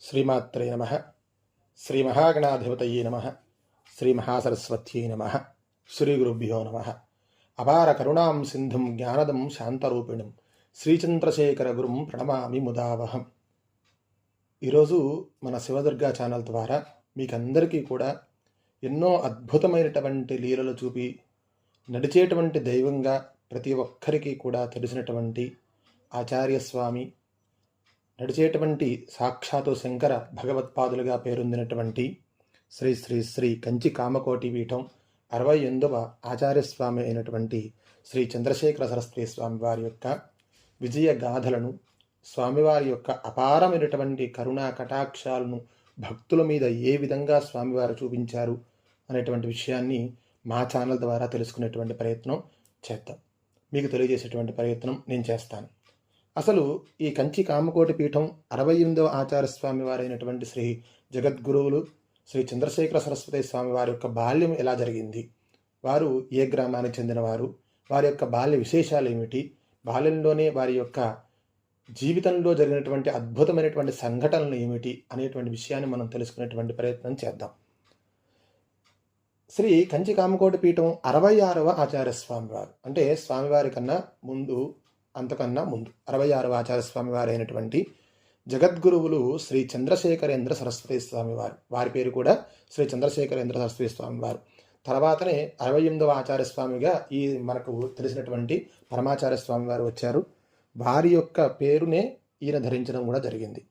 శ్రీమాత్రే నమ. శ్రీ మహాగణాధిపతయే నమ. శ్రీ మహాసరస్వత్యై నమ. శ్రీ గురుభ్యో నమ. అపార కరుణాం సింధుం జ్ఞానదం శాంతరూపిణం శ్రీచంద్రశేఖర గురుం ప్రణమామి ముదావహం. ఈరోజు మన శివదుర్గా ఛానల్ ద్వారా మీకందరికీ కూడా ఎన్నో అద్భుతమైనటువంటి లీలలు చూపి నడిచేటువంటి దైవంగా ప్రతి ఒక్కరికి కూడా తెలిసినటువంటి ఆచార్యస్వామి, నడిచేటువంటి సాక్షాత్తు శంకర భగవత్పాదులుగా పేరొందినటువంటి శ్రీ శ్రీ శ్రీ కంచి కామకోటి పీఠం 68వ ఆచార్యస్వామి అయినటువంటి శ్రీ చంద్రశేఖర సరస్వతి స్వామి వారి యొక్క విజయ గాథలను, స్వామివారి యొక్క అపారమైనటువంటి కరుణా కటాక్షాలను భక్తుల మీద ఏ విధంగా స్వామివారు చూపించారు అనేటువంటి విషయాన్ని మా ఛానల్ ద్వారా తెలుసుకునేటువంటి ప్రయత్నం చేద్దాం. మీకు తెలియజేసేటువంటి ప్రయత్నం నేను చేస్తాను. అసలు ఈ కంచి కామకోటి పీఠం 68వ ఆచార్యస్వామి వారైనటువంటి శ్రీ జగద్గురువులు శ్రీ చంద్రశేఖర సరస్వతి స్వామి వారి యొక్క బాల్యం ఎలా జరిగింది, వారు ఏ గ్రామానికి చెందినవారు, వారి యొక్క బాల్య విశేషాలు ఏమిటి, బాల్యంలోనే వారి యొక్క జీవితంలో జరిగినటువంటి అద్భుతమైనటువంటి సంఘటనలు ఏమిటి అనేటువంటి విషయాన్ని మనం తెలుసుకునేటువంటి ప్రయత్నం చేద్దాం. శ్రీ కంచి కామకోటి పీఠం 66వ ఆచార్యస్వామి వారు, అంటే స్వామివారి కన్నా ముందు, అంతకన్నా ముందు 66వ ఆచార్యస్వామి వారు అయినటువంటి జగద్గురువులు శ్రీ చంద్రశేఖరేంద్ర సరస్వతి స్వామి వారు, వారి పేరు కూడా శ్రీ చంద్రశేఖరేంద్ర సరస్వతి స్వామి వారు. తర్వాతనే 68వ ఆచార్యస్వామిగా ఈ మనకు తెలిసినటువంటి పరమాచార్య స్వామి వారు వచ్చారు. వారి యొక్క పేరునే ఈయన ధరించడం కూడా జరిగింది.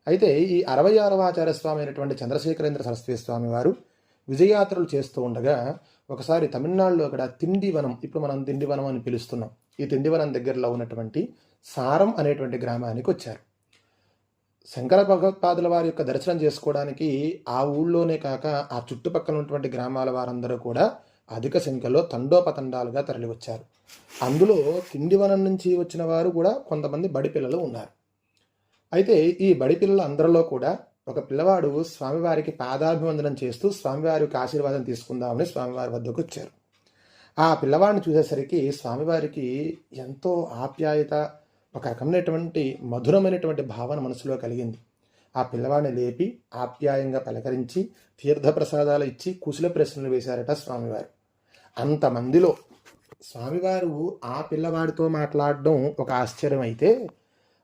అయితే ఈ 66వ ఆచార్యస్వామి అయినటువంటి చంద్రశేఖరేంద్ర సరస్వతి స్వామి వారు విజయయాత్రలు చేస్తూ ఉండగా ఒకసారి తమిళనాడులో అక్కడ తిండివనం, ఇప్పుడు మనం తిండివనం అని పిలుస్తున్నాం, ఈ తిండివనం దగ్గరలో ఉన్నటువంటి సారం అనేటువంటి గ్రామానికి వచ్చారు. శంకర భగవత్పాదుల వారి యొక్క దర్శనం చేసుకోవడానికి ఆ ఊళ్ళోనే కాక ఆ చుట్టుపక్కల ఉన్నటువంటి గ్రామాల వారందరూ కూడా అధిక సంఖ్యలో తండోపతండాలుగా తరలి వచ్చారు. అందులో తిండివనం నుంచి వచ్చిన వారు కూడా కొంతమంది బడి పిల్లలు ఉన్నారు. అయితే ఈ బడి పిల్లల అందరిలో కూడా ఒక పిల్లవాడు స్వామివారికి పాదాభివందనం చేస్తూ స్వామివారి యొక్క ఆశీర్వాదం తీసుకుందామని స్వామివారి వద్దకు వచ్చారు. ఆ పిల్లవాడిని చూసేసరికి స్వామివారికి ఎంతో ఆప్యాయత, ఒక రకమైనటువంటి మధురమైనటువంటి భావన మనసులో కలిగింది. ఆ పిల్లవాడిని లేపి ఆప్యాయంగా పలకరించి తీర్థప్రసాదాలు ఇచ్చి కుశల ప్రశ్నలు వేశారట స్వామివారు. అంతమందిలో స్వామివారు ఆ పిల్లవాడితో మాట్లాడడం ఒక ఆశ్చర్యం అయితే,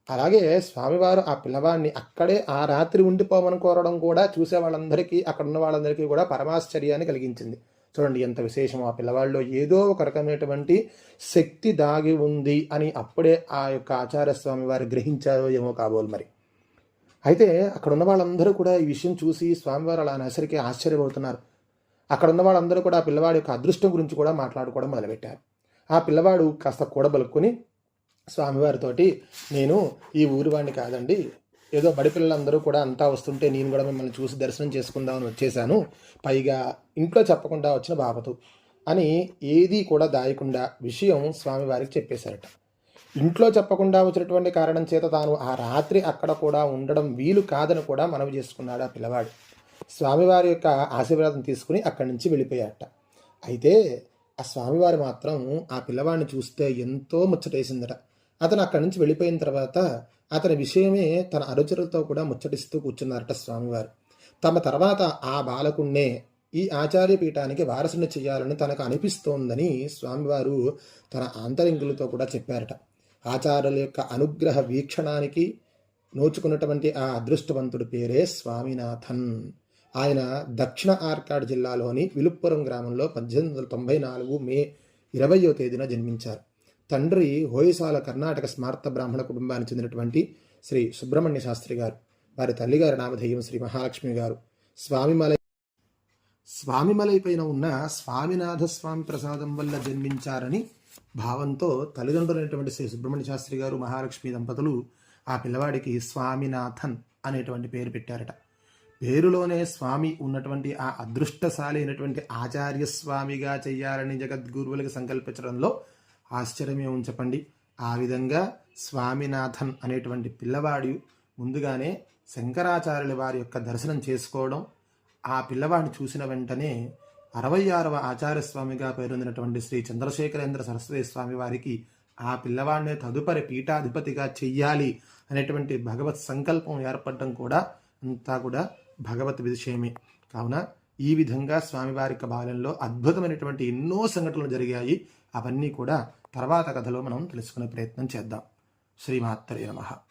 అలాగే స్వామివారు ఆ పిల్లవాడిని అక్కడే ఆ రాత్రి ఉండిపోమని కోరడం కూడా చూసే వాళ్ళందరికీ, అక్కడ ఉన్న వాళ్ళందరికీ కూడా పరమాశ్చర్యాన్ని కలిగించింది. చూడండి ఎంత విశేషం, ఆ పిల్లవాడిలో ఏదో ఒక రకమైనటువంటి శక్తి దాగి ఉంది అని అప్పుడే ఆ యొక్క ఆచార్యస్వామి వారు గ్రహించారో ఏమో కాబోలు మరి. అయితే అక్కడ ఉన్న వాళ్ళందరూ కూడా ఈ విషయం చూసి స్వామివారు అలా అనేసరికి ఆశ్చర్యపోతున్నారు. అక్కడ ఉన్న వాళ్ళందరూ కూడా ఆ పిల్లవాడి యొక్క అదృష్టం గురించి కూడా మాట్లాడుకోవడం మొదలుపెట్టారు. ఆ పిల్లవాడు కాస్త కూడబలుక్కుని స్వామివారితోటి, నేను ఈ ఊరి వాడిని కాదండి, ఏదో బడి పిల్లలందరూ కూడా అంతా వస్తుంటే నేను కూడా మిమ్మల్ని చూసి దర్శనం చేసుకుందామని వచ్చేసాను, పైగా ఇంట్లో చెప్పకుండా వచ్చిన బాపతు అని ఏదీ కూడా దాయకుండా విషయం స్వామివారికి చెప్పేశారట. ఇంట్లో చెప్పకుండా వచ్చినటువంటి కారణం చేత తాను ఆ రాత్రి అక్కడ కూడా ఉండడం వీలు కాదని కూడా మనవి చేసుకున్నాడు ఆ పిల్లవాడు. స్వామివారి యొక్క ఆశీర్వాదం తీసుకుని అక్కడి నుంచి వెళ్ళిపోయాట. అయితే ఆ స్వామివారు మాత్రం ఆ పిల్లవాడిని చూస్తే ఎంతో ముచ్చటేసిందట. అతను అక్కడి నుంచి వెళ్ళిపోయిన తర్వాత అతని విషయమే తన అనుచరులతో కూడా ముచ్చటిస్తూ కూర్చున్నారట స్వామివారు. తమ తర్వాత ఆ బాలకుణ్ణే ఈ ఆచార్య పీఠానికి వారసుని చేయాలని తనకు అనిపిస్తోందని స్వామివారు తన ఆంతరింగులతో కూడా చెప్పారట. ఆచార్యుల యొక్క అనుగ్రహ వీక్షణానికి నోచుకున్నటువంటి ఆ అదృష్టవంతుడి పేరే స్వామినాథన్. ఆయన దక్షిణ ఆర్కాడ్ జిల్లాలోని విలుప్పురం గ్రామంలో 1894 మే 20వ తేదీన జన్మించారు. తండ్రి హోయసాల కర్ణాటక స్మార్త బ్రాహ్మణ కుటుంబానికి చెందినటువంటి శ్రీ సుబ్రహ్మణ్య శాస్త్రి గారు, వారి తల్లిగారి నామధేయం శ్రీ మహాలక్ష్మి గారు. స్వామిమలై పైన ఉన్న స్వామినాథ స్వామి ప్రసాదం వల్ల జన్మించారని భావంతో తల్లిదండ్రులైనటువంటి శ్రీ సుబ్రహ్మణ్య శాస్త్రి గారు, మహాలక్ష్మి దంపతులు ఆ పిల్లవాడికి స్వామినాథన్ అనేటువంటి పేరు పెట్టారట. పేరులోనే స్వామి ఉన్నటువంటి ఆ అదృష్టశాలి అయినటువంటి ఆచార్యస్వామిగా చెయ్యాలని జగద్గురువులకు సంకల్పించడంలో ఆశ్చర్యమే ఉంచపండి. ఆ విధంగా స్వామినాథన్ అనేటువంటి పిల్లవాడు ముందుగానే శంకరాచార్యుల వారి యొక్క దర్శనం చేసుకోవడం, ఆ పిల్లవాడిని చూసిన వెంటనే 66వ ఆచార్యస్వామిగా పేరొందినటువంటి శ్రీ చంద్రశేఖరేంద్ర సరస్వతి స్వామి వారికి ఆ పిల్లవాడినే తదుపరి పీఠాధిపతిగా చెయ్యాలి అనేటువంటి భగవత్ సంకల్పం ఏర్పడడం కూడా అంతా కూడా భగవత్ విషయమే. కావున ఈ విధంగా స్వామివారి యొక్క బాల్యంలో అద్భుతమైనటువంటి ఎన్నో సంఘటనలు జరిగాయి. అవన్నీ కూడా తర్వాత కథలో మనం తెలుసుకునే ప్రయత్నం చేద్దాం. శ్రీమాత్రే నమః.